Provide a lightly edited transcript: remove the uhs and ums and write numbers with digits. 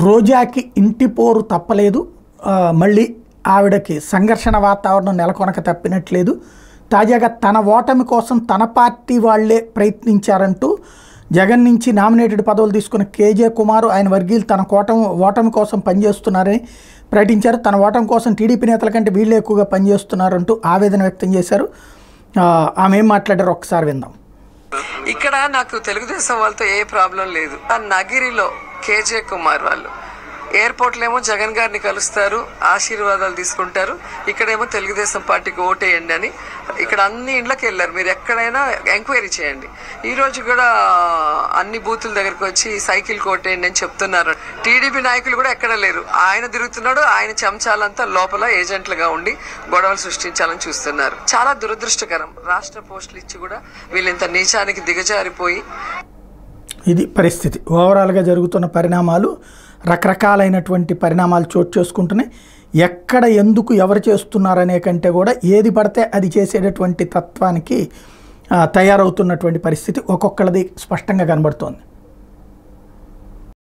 రోజాకి ఇంటి పోరు తప్పలేదు. మళ్ళీ ఆవిడకి సంఘర్షణ వాతావరణం నెలకొనక తప్పినట్లేదు. తాజాగా తన ఓటమి కోసం తన పార్టీ వాళ్లే ప్రయత్నించారంటూ జగన్ నుంచి నామినేటెడ్ పదవులు తీసుకున్న కేజే కుమార్, ఆయన వర్గీయులు తన ఓటమి కోసం పనిచేస్తున్నారని ప్రకటించారు. తన ఓటమి కోసం టీడీపీ నేతల కంటే వీళ్ళే ఎక్కువగా పనిచేస్తున్నారంటూ ఆవేదన వ్యక్తం చేశారు. ఆమె ఏం మాట్లాడారో ఒకసారి విందాం. ఇక్కడ నాకు తెలుగుదేశం వాళ్ళతో ఏ ప్రాబ్లం లేదు. ఆ నగిరిలో కేజే కుమార్ వాళ్ళు ఎయిర్పోర్ట్లో ఏమో జగన్ గారిని కలుస్తారు, ఆశీర్వాదాలు తీసుకుంటారు. ఇక్కడేమో తెలుగుదేశం పార్టీకి ఓటేయండి అని ఇక్కడ అన్ని ఇండ్లకి వెళ్ళారు. మీరు ఎక్కడైనా ఎంక్వైరీ చేయండి. ఈరోజు కూడా అన్ని బూతుల దగ్గరకు వచ్చి సైకిల్కి ఓటేయండి అని చెప్తున్నారు. టీడీపీ నాయకులు కూడా ఎక్కడ లేరు. ఆయన తిరుగుతున్నాడు. ఆయన చెంచాలంతా లోపల ఏజెంట్లుగా ఉండి గొడవలు సృష్టించాలని చూస్తున్నారు. చాలా దురదృష్టకరం. రాష్ట్ర పోస్టులు ఇచ్చి కూడా వీళ్ళు ఇంత నీచానికి దిగజారిపోయి, ఇది పరిస్థితి. ఓవరాల్గా జరుగుతున్న పరిణామాలు, రకరకాలైనటువంటి పరిణామాలు చోటు చేసుకుంటున్నాయి. ఎక్కడ ఎందుకు ఎవరు చేస్తున్నారనే కంటే కూడా ఏది పడితే అది చేసేటటువంటి తత్వానికి తయారవుతున్నటువంటి పరిస్థితి ఒక్కొక్కరిది స్పష్టంగా కనబడుతోంది.